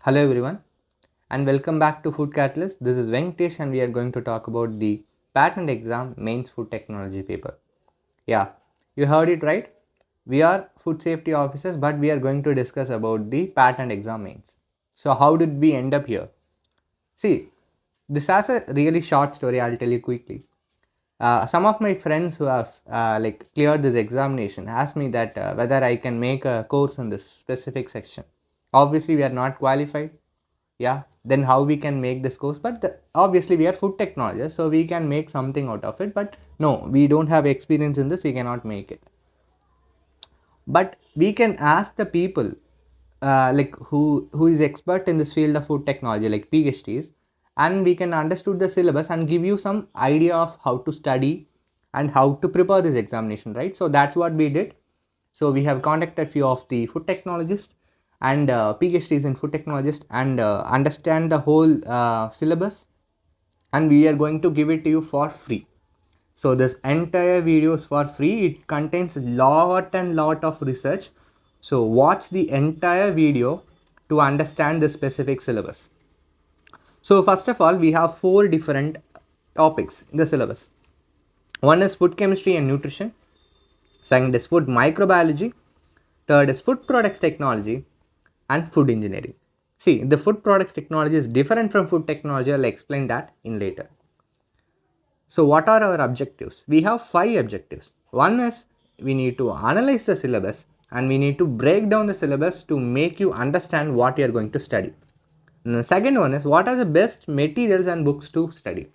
Hello everyone and welcome back to Food Catalyst. This is Venkatesh and we are going to talk about the patent exam mains food technology paper. Yeah, you heard it right. We are food safety officers but we are going to discuss about the patent exam mains. So how did we end up here? See, this has a really short story. I'll tell you quickly. Some of my friends who have cleared this examination asked me that whether I can make a course in this specific section. Obviously, we are not qualified. Yeah, then how we can make this course? But obviously, we are food technologists, so we can make something out of it. But no, we don't have experience in this. We cannot make it. But we can ask the people who is expert in this field of food technology, like PhDs, and we can understood the syllabus and give you some idea of how to study and how to prepare this examination, right? So that's what we did. So we have contacted few of the food technologists and PhDs in food technologist and understand the whole syllabus, and we are going to give it to you for free. So this entire video is for free. It contains lot and lot of research. So watch the entire video to understand the specific syllabus. So first of all, we have 4 different topics in the syllabus. One is food chemistry and nutrition. Second is food microbiology. Third is food products technology and food engineering. See, the food products technology is different from food technology. I'll explain that in later. So what are our objectives? We have 5 objectives. One is we need to analyze the syllabus and we need to break down the syllabus to make you understand what you are going to study. And the second one is what are the best materials and books to study.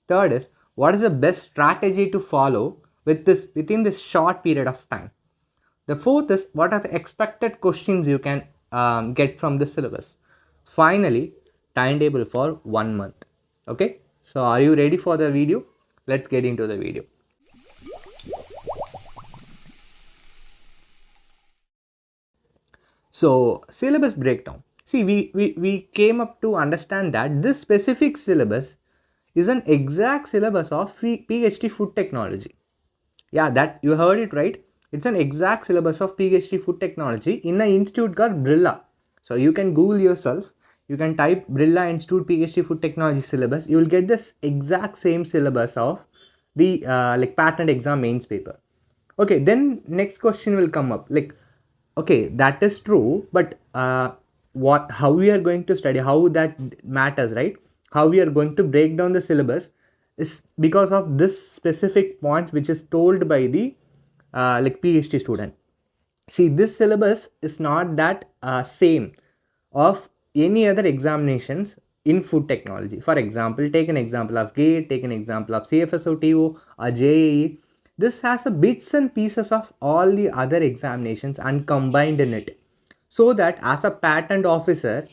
Third is what is the best strategy to follow within this short period of time. The fourth is what are the expected questions you can get from the syllabus. Finally, timetable for 1 month. Okay, so are you ready for the video? Let's get into the video. So syllabus breakdown. See, we came up to understand that this specific syllabus is an exact syllabus of PhD food technology. Yeah, that you heard it right. It's an exact syllabus of PhD food technology in an institute called Brilla. So you can Google yourself. You can type Brilla Institute PhD Food Technology syllabus. You will get this exact same syllabus of the patent exam mains paper. Okay, then next question will come up. Okay, that is true, but how we are going to study, how that matters, right? How we are going to break down the syllabus is because of this specific points which is told by the PhD student. See, this syllabus is not that same of any other examinations in food technology. For example, take an example of GATE, take an example of CFSOTO or JAE. This has a bits and pieces of all the other examinations and combined in it, so that as a patent officer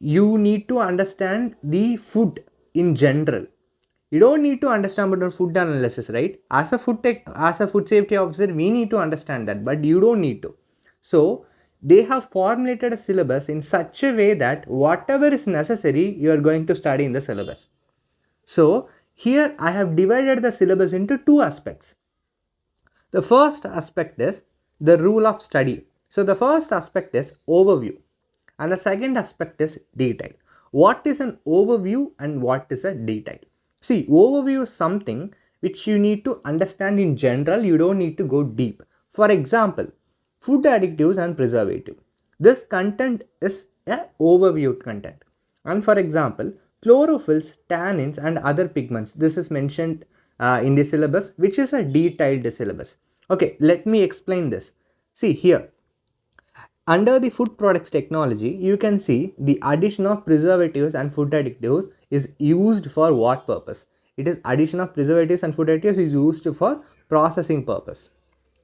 you need to understand the food in general. You don't need to understand about food analysis, right? As a food safety officer, we need to understand that, but you don't need to. So they have formulated a syllabus in such a way that whatever is necessary, you are going to study in the syllabus. So here I have divided the syllabus into 2 aspects. The first aspect is the rule of study. So the first aspect is overview and the second aspect is detail. What is an overview and what is a detail? See, overview is something which you need to understand in general. You don't need to go deep. For example, food additives and preservative. This content is an overview content. And for example, chlorophylls, tannins and other pigments. This is mentioned in the syllabus, which is a detailed syllabus. Okay, let me explain this. See here, under the food products technology, you can see the addition of preservatives and food additives is used for what purpose? It is addition of preservatives and food additives is used for processing purpose.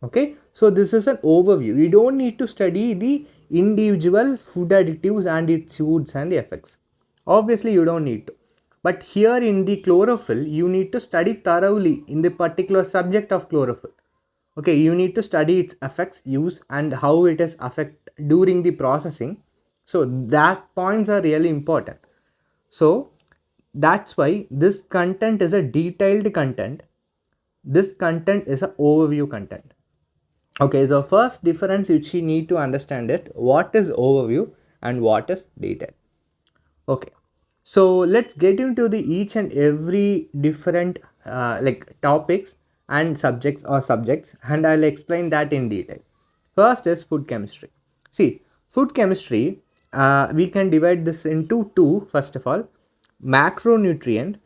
Okay, so this is an overview. You don't need to study the individual food additives and its use and effects. Obviously, you don't need to. But here in the chlorophyll, you need to study thoroughly in the particular subject of chlorophyll. Okay, you need to study its effects, use and how it is affect during the processing. So that points are really important. So that's why this content is a detailed content. This content is an overview content. Okay, so first difference which you need to understand it, what is overview and what is detail. Okay, so let's get into the each and every different like topics and subjects, and I'll explain that in detail. First is food chemistry. See, food chemistry, we can divide this into two. First of all, macronutrient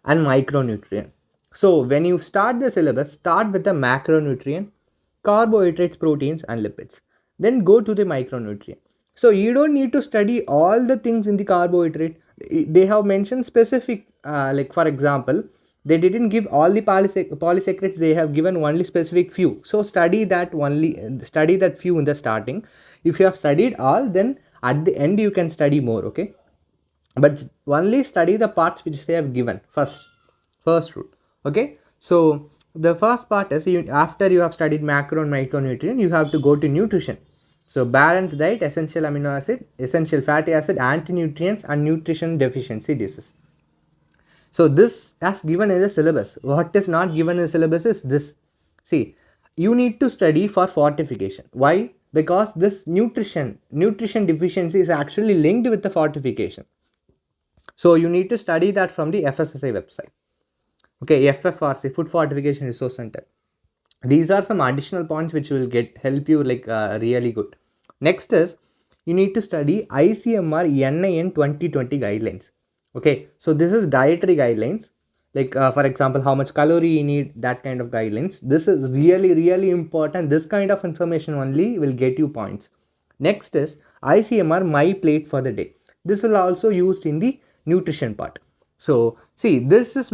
and micronutrient. So when you start the syllabus, start with the macronutrient, carbohydrates, proteins and lipids. Then go to the micronutrient. So you don't need to study all the things in the carbohydrate. They have mentioned specific, like for example, they didn't give all the polysaccharides, they have given only specific few. So study that few in the starting. If you have studied all, then at the end you can study more, okay? But only study the parts which they have given first rule. Okay, so the first part is, after you have studied macro and micronutrient, you have to go to nutrition. So balanced diet, essential amino acid, essential fatty acid, anti-nutrients and nutrition deficiency disease. So this has given in the syllabus. What is not given in the syllabus is this. See, you need to study for fortification. Why? Because this nutrition deficiency is actually linked with the fortification. So you need to study that from the FSSI website. Okay, FFRC, Food Fortification Resource Center. These are some additional points which will help you like really good. Next is, you need to study ICMR NIN 2020 guidelines. Okay, so this is dietary guidelines. Like for example, how much calorie you need, that kind of guidelines. This is really important. This kind of information only will get you points. Next is ICMR My Plate for the Day. This will also used in the nutrition part. So see, this is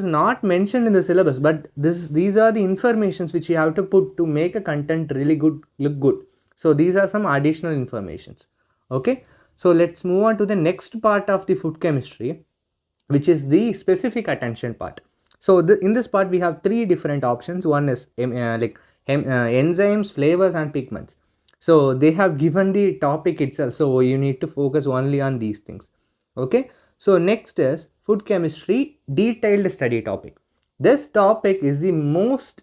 not mentioned in the syllabus, but these are the informations which you have to put to make a content really good, look good. So these are some additional informations. Okay, so let's move on to the next part of the food chemistry, which is the specific attention part. So in this part we have three different options. One is enzymes, flavors and pigments. So they have given the topic itself, so you need to focus only on these things. Okay, so next is food chemistry detailed study topic. This topic is the most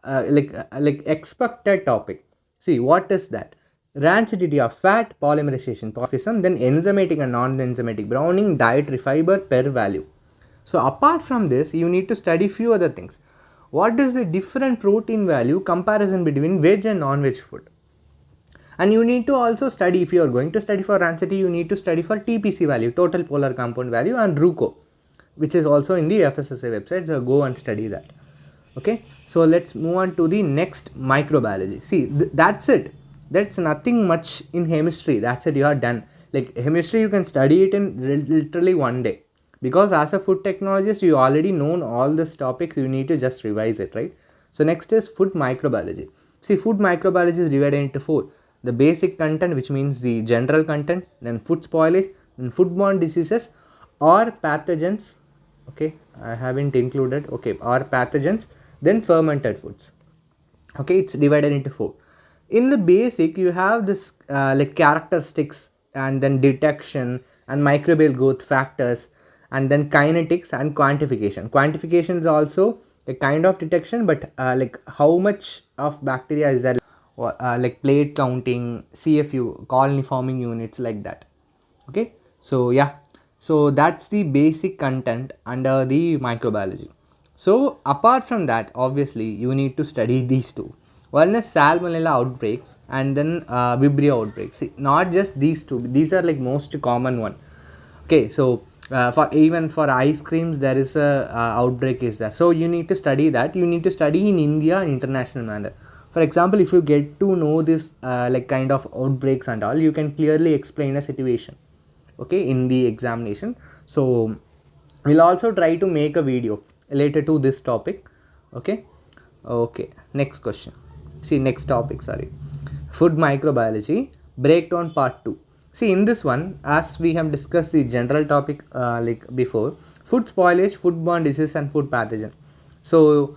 expected topic. See, what is that? Rancidity of fat, polymerization, polymorphism, then enzymatic and non-enzymatic browning, dietary fiber per value. So apart from this, you need to study few other things. What is the different protein value comparison between veg and non-veg food? And you need to also study, if you are going to study for rancidity, you need to study for TPC value, total polar compound value, and RUCO, which is also in the FSSA website. So go and study that. Okay, so let's move on to the next, microbiology. See, that's it. That's nothing much in chemistry. That's it, you are done. Like chemistry, you can study it in literally one day, because as a food technologist, you already know all these topics. You need to just revise it, right? So next is food microbiology. See, food microbiology is divided into four. The basic content, which means the general content, then food spoilage, then foodborne diseases or pathogens. Okay, I haven't included, okay, or pathogens, then fermented foods. Okay, it's divided into four. In the basic, you have this like characteristics, and then detection and microbial growth factors, and then kinetics and quantification. Quantification is also a kind of detection, but like how much of bacteria is there, like plate counting, CFU, colony forming units, like that. Okay, so yeah, so that's the basic content under the microbiology. So apart from that, obviously you need to study these two. One is salmonella outbreaks, and then vibrio outbreaks. See, not just these two, these are like most common one. Okay, so for even for ice creams, there is a outbreak is there. So you need to study that. You need to study in India international manner. For example, if you get to know this like kind of outbreaks and all, you can clearly explain a situation, okay, in the examination. So we'll also try to make a video related to this topic. Okay, okay, next question. See, next topic, sorry, food microbiology breakdown part 2. See, in this one, as we have discussed the general topic like before, food spoilage, foodborne disease and food pathogen. So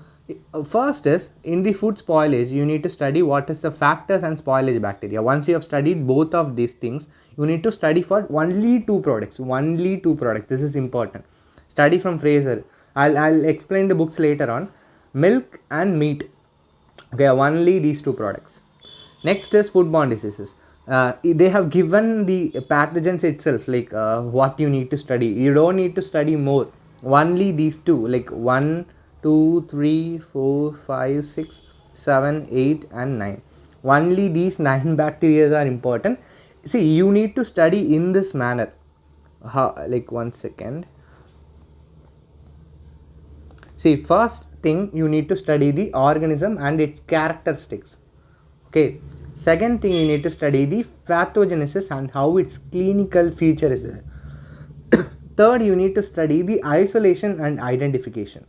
first is, in the food spoilage, you need to study what is the factors and spoilage bacteria. Once you have studied both of these things, you need to study for only two products. This is important. Study from Fraser. I'll explain the books later on. Milk and meat. Okay, only these two products. Next is foodborne diseases. they have given the pathogens itself, like what you need to study. You don't need to study more, only these two, like 1 2 3 4 5 6 7 8 and 9. Only these 9 bacteria are important. See, you need to study in this manner. How, like, one second. See, first thing, you need to study the organism and its characteristics. Okay. Second thing, you need to study the pathogenesis and how its clinical feature is there. Third, you need to study the isolation and identification.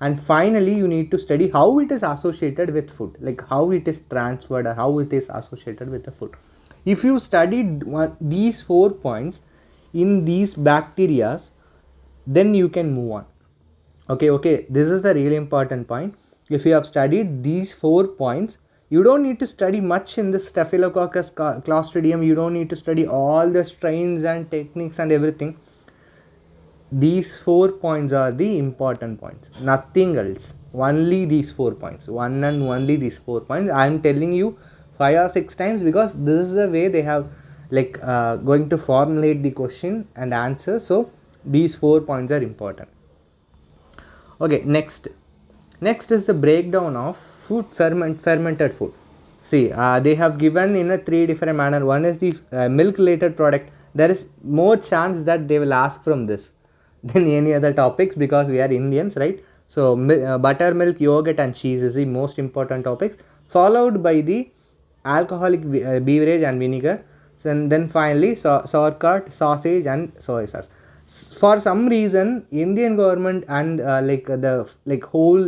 And finally, you need to study how it is associated with food, like how it is transferred or how it is associated with the food. If you studied these 4 points in these bacteria, then you can move on. Okay, this is the really important point. If you have studied these 4 points, you don't need to study much in the staphylococcus clostridium. You don't need to study all the strains and techniques and everything. These 4 points are the important points, nothing else. Only these 4 points, one and only these 4 points. I am telling you 5 or 6 times because this is the way they have, like, going to formulate the question and answer. So these 4 points are important. Okay, next is the breakdown of food, fermented food. See, they have given in a 3 different manner. One is the milk related product. There is more chance that they will ask from this than any other topics, because we are Indians, right? So buttermilk, yogurt and cheese is the most important topics, followed by the alcoholic beverage and vinegar. And then finally sauerkraut, sausage and soy sauce. For some reason, Indian government and like whole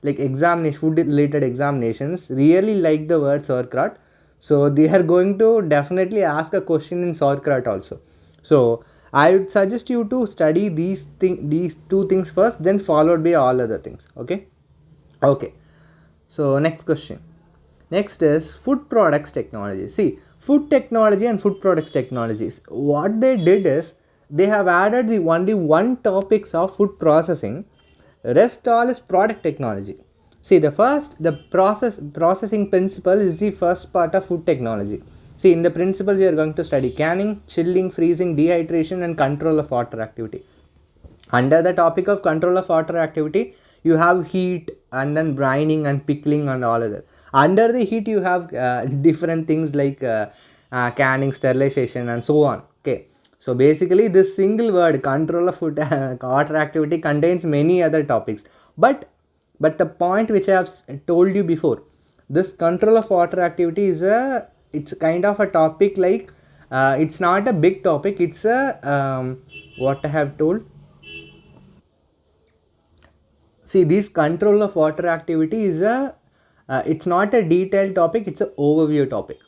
like examination, food related examinations really like the word sauerkraut. So they are going to definitely ask a question in sauerkraut also. So I would suggest you to study these two things first, then followed by all other things. Okay. So next question. Next is food products technology. See, food technology and food products technologies, what they did is they have added the only one topics of food processing. Rest all is product technology. See, the processing principle is the first part of food technology. See, in the principles you are going to study canning, chilling, freezing, dehydration and control of water activity. Under the topic of control of water activity, you have heat and then brining and pickling and all of that. Under the heat, you have different things like canning, sterilization and so on. Okay. So basically this single word control of food water activity contains many other topics. But the point which I have told you before, this control of water activity is it's kind of a topic, like it's not a big topic. It's a what I have told. See, this control of water activity is it's not a detailed topic, it's an overview topic.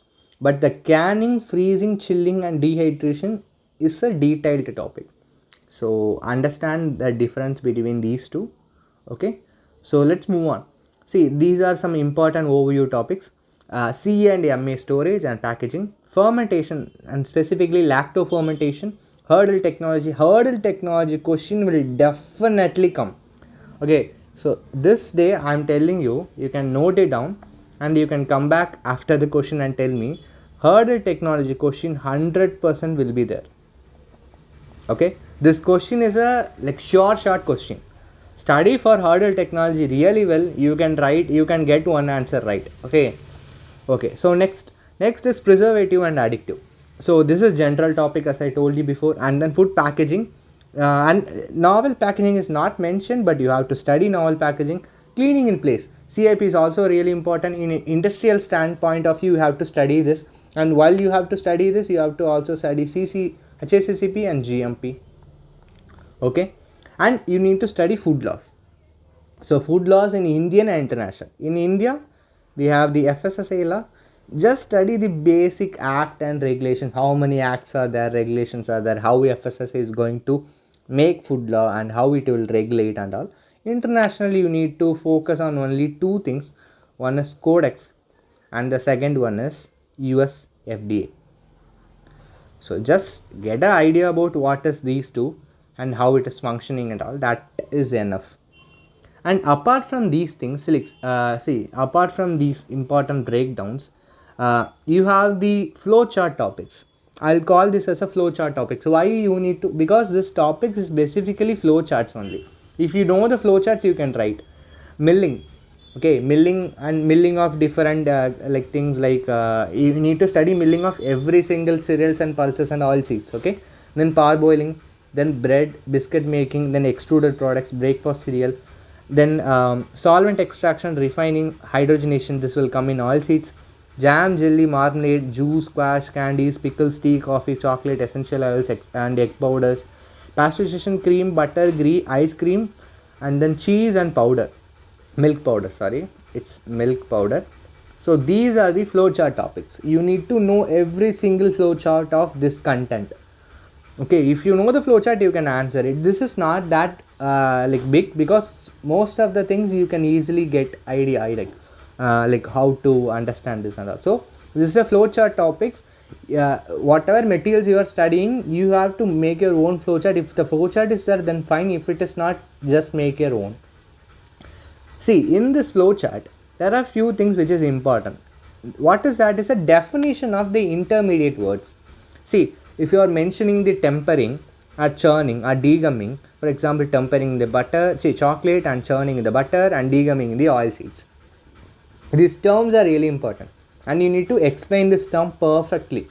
But the canning, freezing, chilling and dehydration is a detailed topic. So understand the difference between these two. Okay, so let's move on. See, these are some important overview topics. C and MA, storage and packaging, fermentation and specifically lacto fermentation, hurdle technology question will definitely come. Okay, so this day I'm telling you, you can note it down and you can come back after the question and tell me. Hurdle technology question 100% will be there. Okay, this question is a like short question. Study for hurdle technology really well. You can get one answer right. Okay, so next is preservative and addictive. So this is general topic as I told you before. And then food packaging, and novel packaging is not mentioned, but you have to study novel packaging. Cleaning in place, CIP is also really important. In an industrial standpoint of view, you have to study this, and while you have to study this, you have to also study HACCP and GMP. Okay, and you need to study food laws. So food laws in Indian and international. In India, we have the FSSAI law. Just study the basic act and regulations. How many acts are there, regulations are there, how FSSAI is going to make food law and how it will regulate and all. Internationally, you need to focus on only two things. One is Codex and the second one is US FDA. So just get an idea about what is these two and how it is functioning and all. That is enough. And apart from these things, apart from these important breakdowns, You have the flowchart topics. I'll call this as a flowchart topic. So why you need to, because this topic is specifically flowcharts only. If you know the flowcharts, you can write milling. Okay, milling and milling of different like things like you need to study milling of every single cereals and pulses and oil seeds. Okay, then parboiling, then bread biscuit making, then extruded products, breakfast cereal, then solvent extraction, refining, hydrogenation. This will come in oil seeds, jam, jelly, marmalade, juice, squash, candies, pickles, tea, coffee, chocolate, essential oils, and egg powders, pasteurization, cream, butter, ghee, ice cream, and then cheese and powder, milk powder, sorry, it's milk powder. So these are the flowchart topics. You need to know every single flowchart of this content. Okay, if you know the flowchart, you can answer it. This is not that like big, because most of the things you can easily get idea like how to understand this and all. So this is a flowchart topics. Whatever materials you are studying, you have to make your own flowchart. If the flowchart is there, then fine. If it is not, just make your own. See, in this flowchart, there are few things which is important. What is that? Is a definition of the intermediate words. See, if you are mentioning the tempering or churning or degumming, for example, tempering the butter, say chocolate, and churning the butter and degumming the oil seeds. These terms are really important, and you need to explain this term perfectly,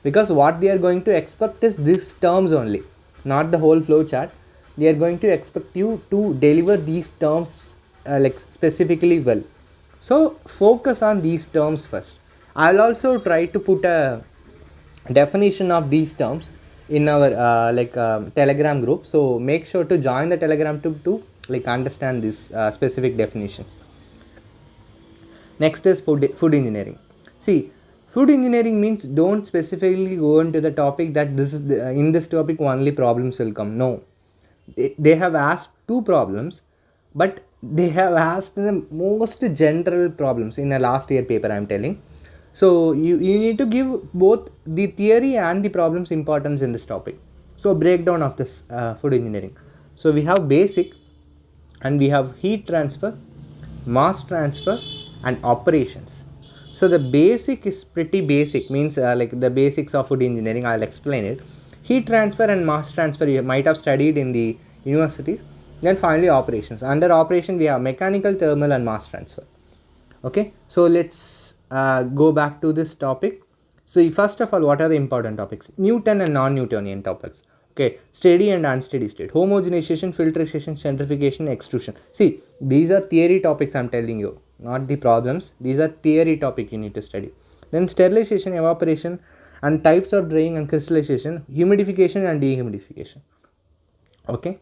because what they are going to expect is these terms only, not the whole flowchart. They are going to expect you to deliver these terms like specifically well. So focus on these terms first. I'll also try to put a definition of these terms in our telegram group, so make sure to join the telegram to like understand these specific definitions. Next is food engineering. See, food engineering means don't specifically go into the topic that this is in this topic only problems will come. No, they have asked two problems, but they have asked the most general problems in a last year paper, I am telling. So you need to give both the theory and the problems importance in this topic. So breakdown of this food engineering. So we have basic, and we have heat transfer, mass transfer, and operations. So the basic is pretty basic, means like the basics of food engineering. I'll explain it. Heat transfer and mass transfer you might have studied in the universities. Then finally operations. Under operation we have mechanical, thermal, and mass transfer. Okay, so let's go back to this topic. So first of all, what are the important topics? Newton and non-Newtonian topics. Okay, steady and unsteady state, homogenization, filtration, centrifugation, extrusion. See, these are theory topics I'm telling you, not the problems. These are theory topic you need to study. Then sterilization, evaporation, and types of drying and crystallization, humidification and dehumidification. Okay,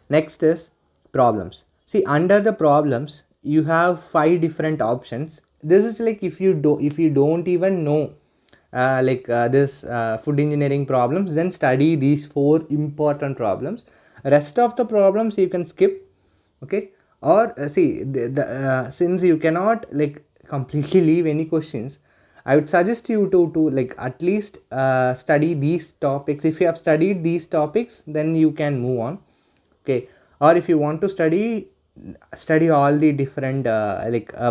next is problems. See, under the problems you have 5 different options. This is like if you don't even know this food engineering problems, then study these 4 important problems. Rest of the problems you can skip. Okay, or see since you cannot like completely leave any questions, I would suggest you to like at least study these topics. If you have studied these topics, then you can move on. Okay, or if you want to study all the different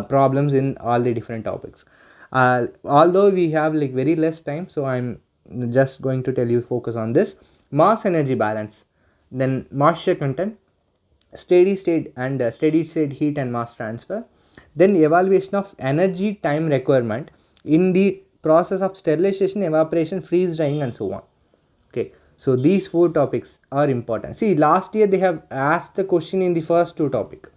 problems in all the different topics. Although we have like very less time, so I'm just going to tell you focus on this. Mass energy balance, then moisture content, steady state and steady state heat and mass transfer, then evaluation of energy time requirement in the process of sterilization, evaporation, freeze drying, and so on. Okay, so these 4 topics are important. See, last year they have asked the question in the first 2 topic.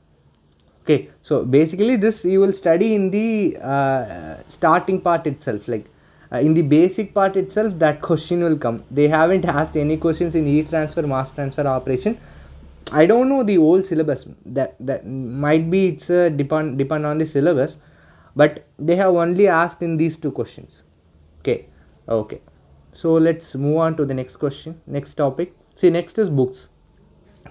Okay, so basically this you will study in the starting part itself, like in the basic part itself, that question will come. They haven't asked any questions in heat transfer, mass transfer, operation. I don't know the old syllabus, that might be it's depend on the syllabus, but they have only asked in these 2 questions. Okay, so let's move on to the next question, next topic. See, next is books.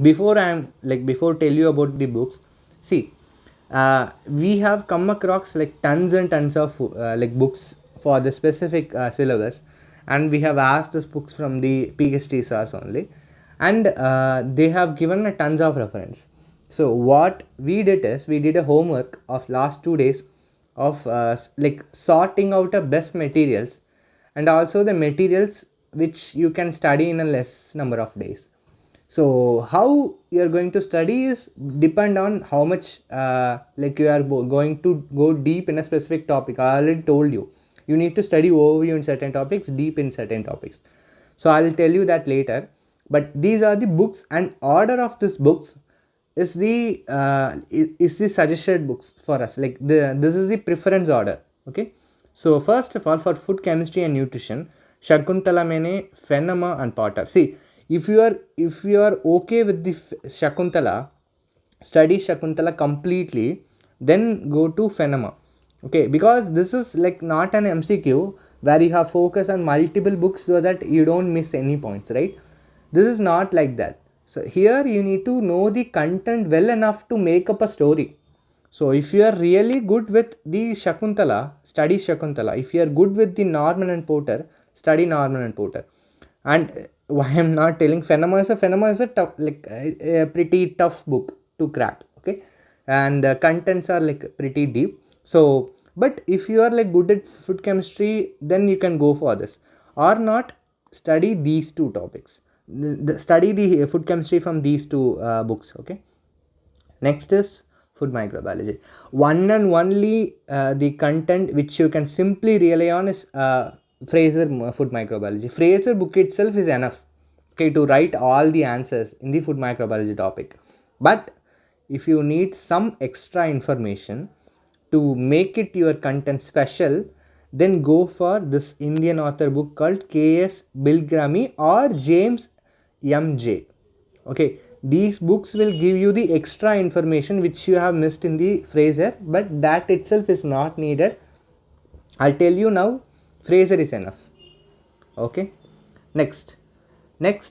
Before tell you about the books, see, we have come across like tons and tons of books for the specific syllabus, and we have asked these books from the PhD source only, and they have given a tons of reference. So what we did is we did a homework of last 2 days of like sorting out the best materials, and also the materials which you can study in a less number of days. So how you are going to study is depend on how much like you are going to go deep in a specific topic. I already told you, you need to study overview in certain topics, deep in certain topics. So I will tell you that later. But these are the books, and order of these books is the suggested books for us. Like this is the preference order. Okay. So first of all, for food chemistry and nutrition, Shakuntala Mene, Fenema and Potter. See, if you are okay with the Shakuntala, study Shakuntala completely, then go to Fenema. Okay, because this is like not an MCQ where you have focus on multiple books so that you don't miss any points, right? This is not like that. So here you need to know the content well enough to make up a story. So if you are really good with the Shakuntala, study Shakuntala. If you are good with the Norman and Porter, study Norman and Porter. And why I'm not telling Phenomena is a tough, like a pretty tough book to crack. Okay, and the contents are like pretty deep. So, but if you are like good at food chemistry, then you can go for this. Or not, study these two topics. Study the food chemistry from these two books. Okay. Next is food microbiology. One and only the content which you can simply rely on is Fraser food microbiology. Fraser book itself is enough, okay, to write all the answers in the food microbiology topic. But if you need some extra information to make it your content special, then go for this Indian author book called K.S. Bilgrami or James M.J. Okay, these books will give you the extra information which you have missed in the Fraser, but that itself is not needed. I'll tell you now, Fraser is enough. Okay, next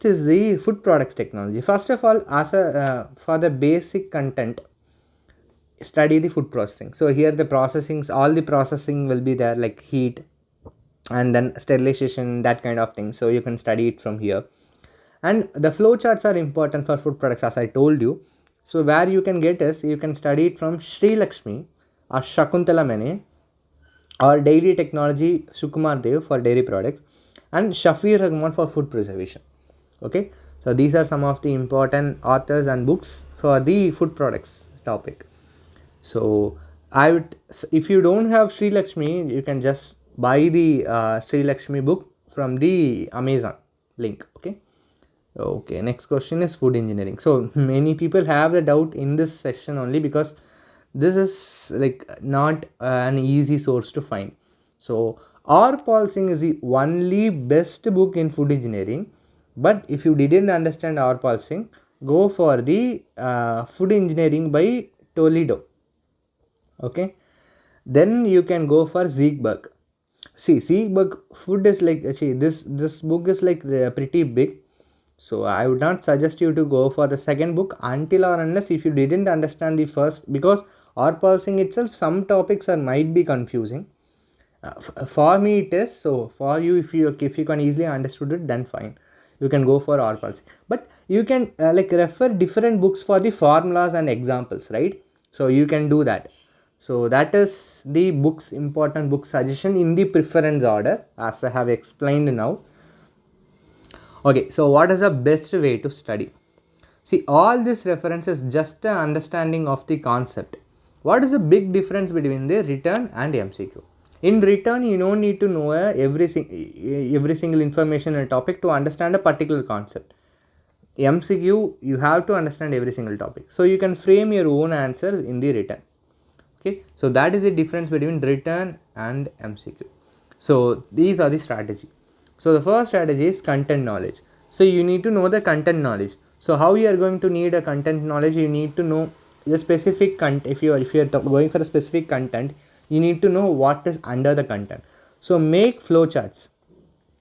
is the food products technology. First of all, as a for the basic content, study the food processing. So here the processings, all the processing will be there, like heat and then sterilization, that kind of thing. So you can study it from here. And the flow charts are important for food products, as I told you. So where you can get is, you can study it from Sri Lakshmi or Shakuntala Mene or Daily Technology Sukumar Dev for dairy products, and Shafir Rahman for food preservation. Okay, so these are some of the important authors and books for the food products topic. So I would, if you don't have Sri Lakshmi, you can just buy the Sri Lakshmi book from the Amazon link. Okay, next question is food engineering. So many people have the doubt in this section only because this is like not an easy source to find. So R. Paul Singh is the only best book in food engineering. But if you didn't understand R. Paul Singh, go for the food engineering by Toledo. Okay, then you can go for Siegberg. See, Siegberg food is like, see, this book is like pretty big. So I would not suggest you to go for the second book until or unless if you didn't understand the first, because R. Paul Singh itself, some topics are might be confusing. For me it is. So for you, if you can easily understood it, then fine, you can go for R. Paul Singh. But you can like refer different books for the formulas and examples, right? So you can do that. So that is the books, important book suggestion in the preference order as I have explained now. Okay, so what is the best way to study? See, all this references just an understanding of the concept. What is the big difference between the written and MCQ? In written, you don't need to know every single information in a topic to understand a particular concept. MCQ, you have to understand every single topic. So you can frame your own answers in the written. Okay, so that is the difference between written and MCQ. So these are the strategy. So the first strategy is content knowledge. So you need to know the content knowledge. So how you are going to need a content knowledge? You need to know the specific content. If you are going for a specific content, you need to know what is under the content. So make flowcharts.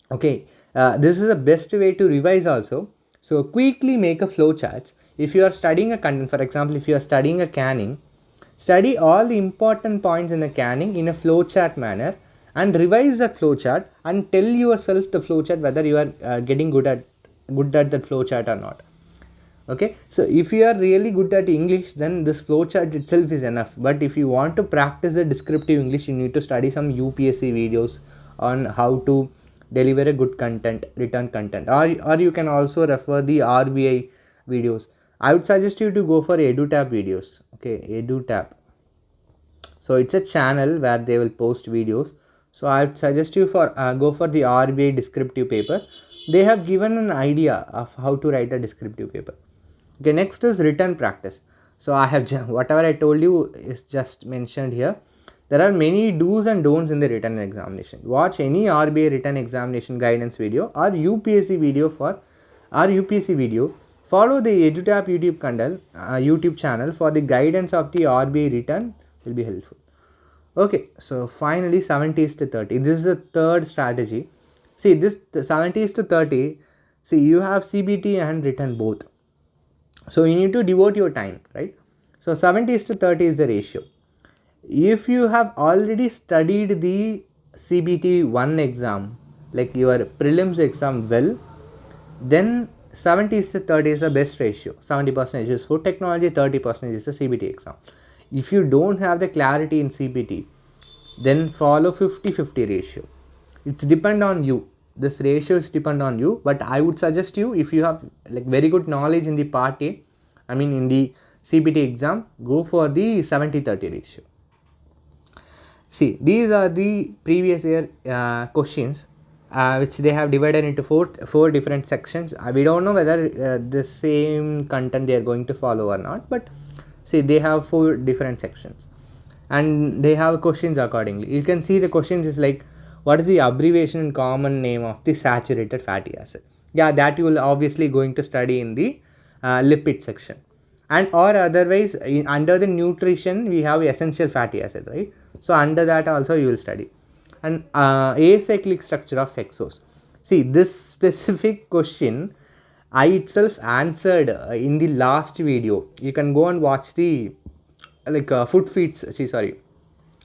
Okay, this is the best way to revise also. So quickly make a flowcharts. If you are studying a content, for example, if you are studying a canning, study all the important points in the canning in a flowchart manner and revise the flowchart and tell yourself the flowchart whether you are getting good at the flowchart or not. Okay, so if you are really good at English, then this flowchart itself is enough. But if you want to practice the descriptive English, you need to study some UPSC videos on how to deliver a good content, written content, or you can also refer the RBI videos. I would suggest you to go for EduTap videos. Okay, EduTap. So it's a channel where they will post videos. So I would suggest you for go for the RBI descriptive paper. They have given an idea of how to write a descriptive paper. Okay, next is written practice. So I have whatever I told you is just mentioned here. There are many do's and don'ts in the written examination. Watch any RBI written examination guidance video or UPSC video for UPSC video. Follow the EduTap YouTube channel for the guidance of the RBI written will be helpful. Okay, so finally 70 is to 30. This is the third strategy. See, this 70 is to 30. See, you have CBT and written both. So you need to devote your time, right? So 70 is to 30 is the ratio. If you have already studied the CBT 1 exam, like your prelims exam well, then 70 is to 30 is the best ratio. 70% is food technology, 30% is the CBT exam. If you don't have the clarity in CBT, then follow 50-50 ratio. It's depend on you. This ratios depend on you, but I would suggest you, if you have like very good knowledge in the part A, I mean in the CBT exam, go for the 70-30 ratio. See, these are the previous year questions which they have divided into four different sections. We don't know whether the same content they are going to follow or not, but see, they have 4 different sections and they have questions accordingly. You can see the questions is like, what is the abbreviation and common name of the saturated fatty acid? Yeah, that you will obviously going to study in the lipid section. And or otherwise under the nutrition we have essential fatty acid, right? So under that also you will study. And acyclic structure of hexose. See, this specific question I itself answered in the last video. You can go and watch the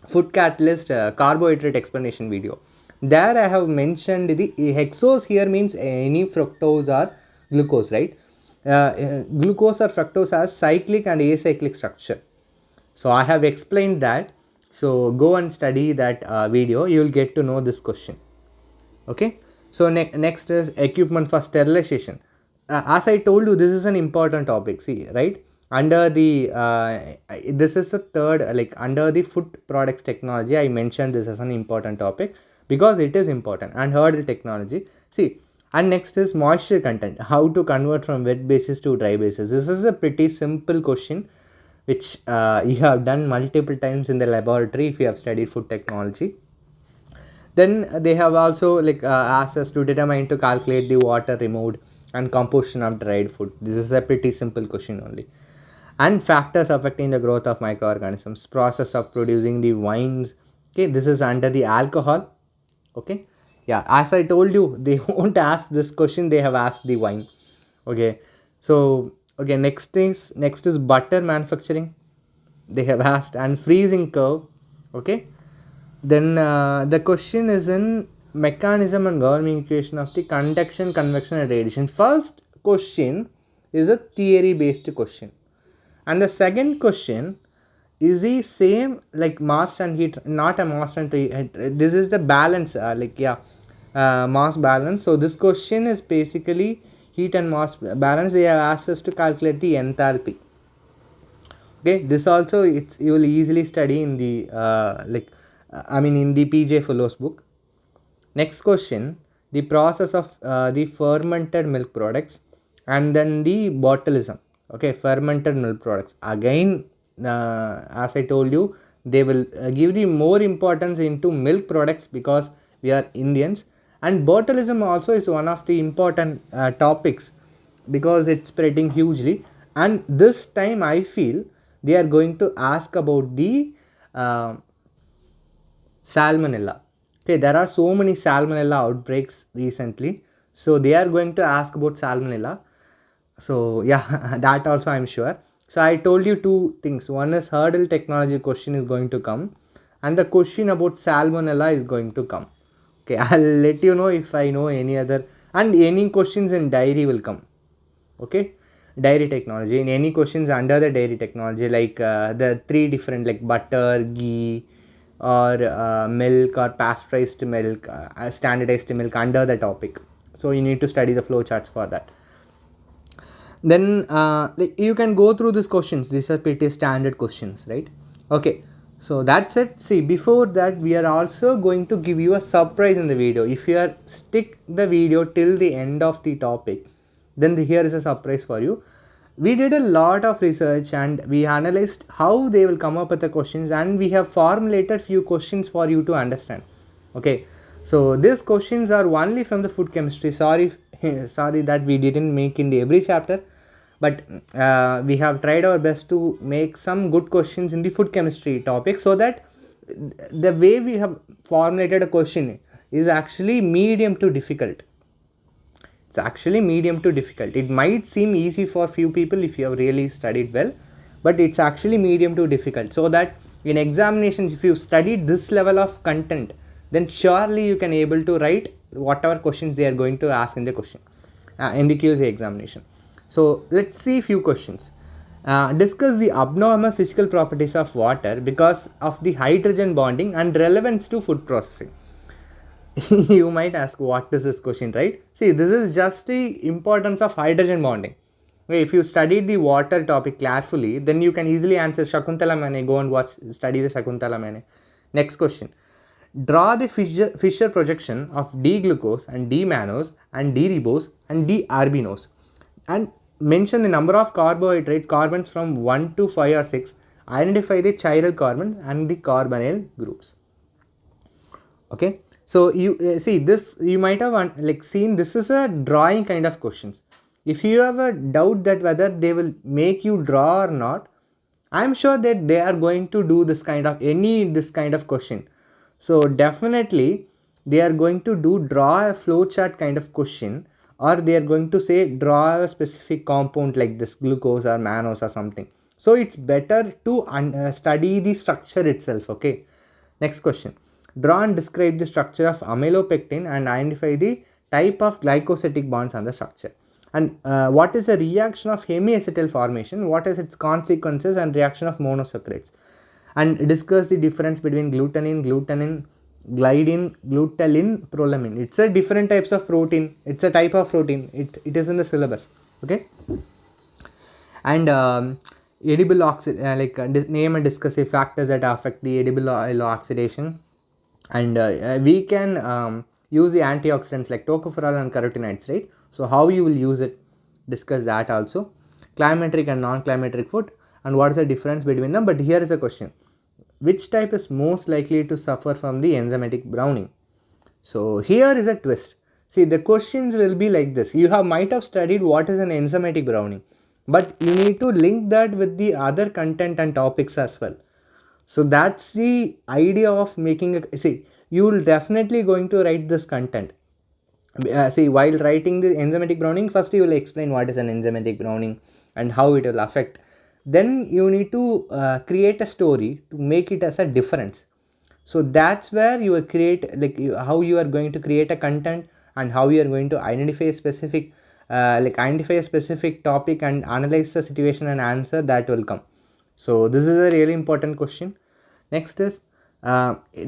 food catalyst carbohydrate explanation video. There I have mentioned the hexose here means any fructose or glucose, right? Glucose or fructose has cyclic and acyclic structure. So I have explained that. So go and study that video. You will get to know this question. Okay. So next is equipment for sterilization. As I told you, this is an important topic. See, right? Under the this is the third, like under the food products technology, I mentioned this as an important topic because it is important, and heard the technology. See, and next is moisture content, how to convert from wet basis to dry basis. This is a pretty simple question which you have done multiple times in the laboratory if you have studied food technology. Then they have also asked us to determine to calculate the water removed and composition of dried food. This is a pretty simple question only. And factors affecting the growth of microorganisms, process of producing the wines. Okay, this is under the alcohol. Okay, yeah, as I told you, they won't ask this question, they have asked the wine. Okay, so okay, next is butter manufacturing, they have asked, and freezing curve. Okay, then the question is in mechanism and governing equation of the conduction, convection and radiation. First question is a theory based question, and the second question is the same like mass and heat, not a mass and heat. This is the balance, mass balance. So this question is basically heat and mass balance. They have asked us to calculate the enthalpy. Okay, this also you will easily study in the in the PJ Fellows book. Next question, the process of the fermented milk products, and then the botulism. Okay, fermented milk products. Again, as I told you, they will give the more importance into milk products because we are Indians. And botulism also is one of the important topics because it's spreading hugely. And this time I feel they are going to ask about the salmonella. Okay, there are so many salmonella outbreaks recently, so they are going to ask about salmonella. So yeah, that also I'm sure. So I told you 2 things. One is hurdle technology question is going to come, and the question about salmonella is going to come. Okay, I'll let you know if I know any other, and any questions in diary will come. Okay, dairy technology. In any questions under the dairy technology, like the three different, like butter, ghee, or milk, or pasteurized milk, standardized milk under the topic. So you need to study the flow charts for that. Then like you can go through these questions. These are pretty standard questions, right? Okay, so that's it. See, before that, we are also going to give you a surprise in the video. If you are stick the video till the end of the topic, then here is a surprise for you. We did a lot of research and we analyzed how they will come up with the questions, and we have formulated few questions for you to understand. Okay, so these questions are only from the food chemistry. Sorry, sorry that we didn't make in the every chapter, but we have tried our best to make some good questions in the food chemistry topic, so that the way we have formulated a question is actually medium to difficult. It's actually medium to difficult. It might seem easy for few people if you have really studied well, but it's actually medium to difficult, so that in examinations, if you studied this level of content, then surely you can able to write whatever questions they are going to ask in the question in the QC examination. So let's see few questions. Discuss the abnormal physical properties of water because of the hydrogen bonding and relevance to food processing. You might ask, what is this question, right? See, this is just the importance of hydrogen bonding. Okay, if you studied the water topic carefully, then you can easily answer Shakuntala Mane. Go and study the Shakuntala Mane. Next question. Draw the Fisher projection of D-glucose and D-mannose and D-ribose and D-arbinose, and mention the number of carbohydrates, carbons from 1 to 5 or 6. Identify the chiral carbon and the carbonyl groups. Okay, so you see this, you might have like seen, this is a drawing kind of questions. If you have a doubt that whether they will make you draw or not, I am sure that they are going to do this kind of question. So definitely they are going to draw a flowchart kind of question, or they are going to say draw a specific compound like this glucose or mannose or something. So it's better to study the structure itself. Okay, next question. Draw and describe the structure of amylopectin and identify the type of glycosidic bonds on the structure. And what is the reaction of hemiacetal formation? What is its consequences and reaction of monosaccharides? And discuss the difference between glutenin, gliadin, glutenin, prolamine. It's a different types of protein. It's a type of protein. It is in the syllabus. Okay. And name and discuss the factors that affect the edible oil oxidation. And we can use the antioxidants like tocopherol and carotenoids, right? So how you will use it, discuss that also. Climateric and non-climateric food, and what is the difference between them. But here is a question: which type is most likely to suffer from the enzymatic browning? So here is a twist. See, the questions will be like this. You might have studied what is an enzymatic browning, but you need to link that with the other content and topics as well. So that's the idea of making a, see, you will definitely going to write this content. See, while writing the enzymatic browning, first you will explain what is an enzymatic browning and how it will affect. Then you need to create a story to make it as a difference. So that's where you will create, like how you are going to create a content, and how you are going to identify a specific identify a specific topic and analyze the situation and answer that will come. So this is a really important question. Next is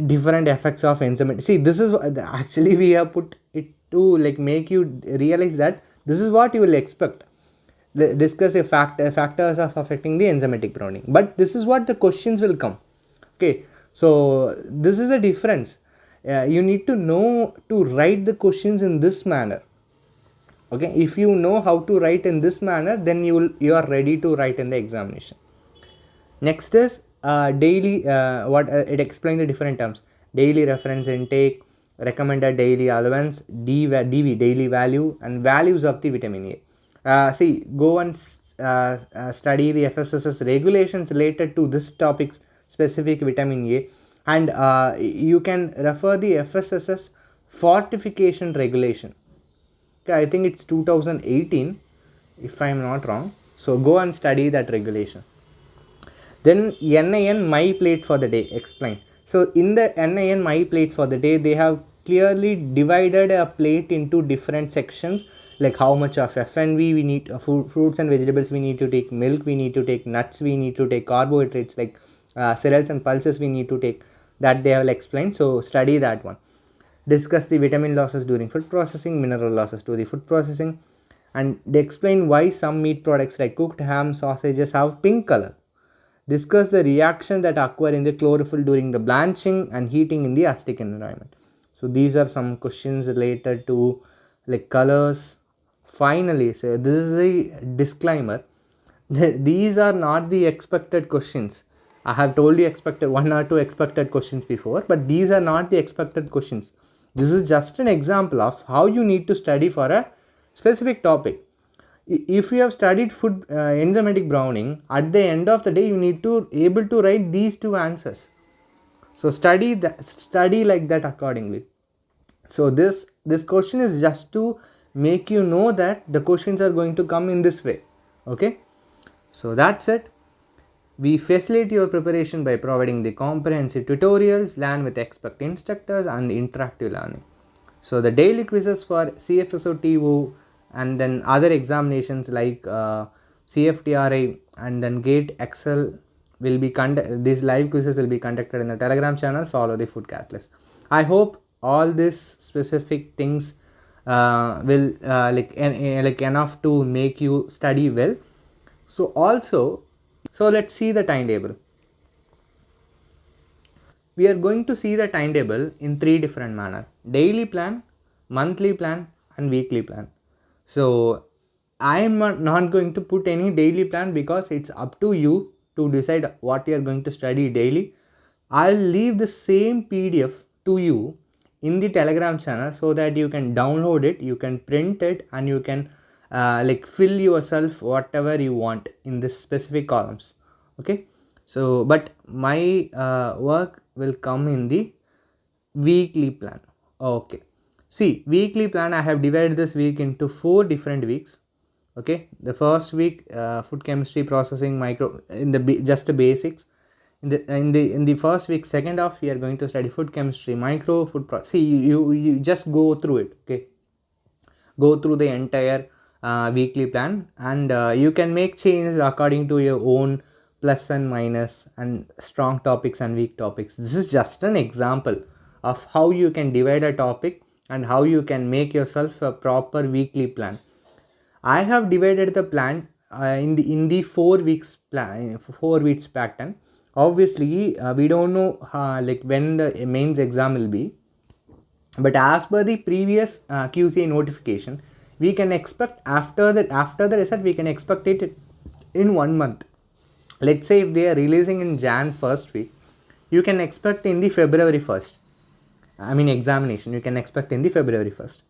different effects of enzymatic. See, this is actually we have put it to like make you realize that this is what you will expect. Discuss a factors of affecting the enzymatic browning, but this is what the questions will come. Okay, so this is a difference. You need to know to write the questions in this manner. Okay, if you know how to write in this manner, then you are ready to write in the examination. Next is daily, it explains the different terms: daily reference intake, recommended daily allowance, DV daily value, and values of the vitamin A. See, go and study the FSSS regulations related to this topic, specific vitamin A, and you can refer the FSSS fortification regulation. Okay, I think it's 2018 if I am not wrong. So go and study that regulation. Then NIN my plate for the day, explain. So in the NIN my plate for the day, they have clearly divided a plate into different sections, like how much of FNV we need, fruits and vegetables we need to take, milk we need to take, nuts we need to take, carbohydrates like cereals and pulses we need to take. That they have explained, so study that one. Discuss the vitamin losses during food processing, mineral losses to the food processing, and they explain why some meat products like cooked ham, sausages have pink color. Discuss the reaction that occur in the chlorophyll during the blanching and heating in the acidic environment. So these are some questions related to like colors. Finally, so this is a disclaimer. These are not the expected questions. I have told you expected one or two expected questions before, but these are not the expected questions. This is just an example of how you need to study for a specific topic. If you have studied food enzymatic browning, at the end of the day you need to able to write these two answers. So study like that accordingly. So this question is just to make you know that the questions are going to come in this way. Okay, so that's it. We facilitate your preparation by providing the comprehensive tutorials, learn with expert instructors, and interactive learning. So the daily quizzes for CFSO-TO and then other examinations like CFTRI and then GATE Excel will be these live quizzes will be conducted in the Telegram channel. Follow the Food Catalyst. I hope all these specific things will like enough to make you study well. So let's see the timetable. We are going to see the timetable in three different manner: daily plan, monthly plan, and weekly plan. So I am not going to put any daily plan because it's up to you to decide what you are going to study daily. I'll leave the same PDF to you in the Telegram channel so that you can download it, you can print it, and you can like fill yourself whatever you want in this specific columns. Okay, so but my work will come in the weekly plan. Okay, see, weekly plan, I have divided this week into 4 different weeks. Okay, the first week food chemistry, processing, micro, in the just the basics. In the first week, second half, we are going to study food chemistry, micro, food see, you just go through it. Okay, go through the entire weekly plan, and you can make changes according to your own plus and minus and strong topics and weak topics. This is just an example of how you can divide a topic and how you can make yourself a proper weekly plan. I have divided the plan in the 4 weeks plan, 4 weeks pattern. Obviously we don't know like when the mains exam will be, but as per the previous QCA notification, we can expect after the result we can expect it in 1 month. Let's say if they are releasing in Jan first week, you can expect in the February 1st, I mean examination you can expect in the February 1st.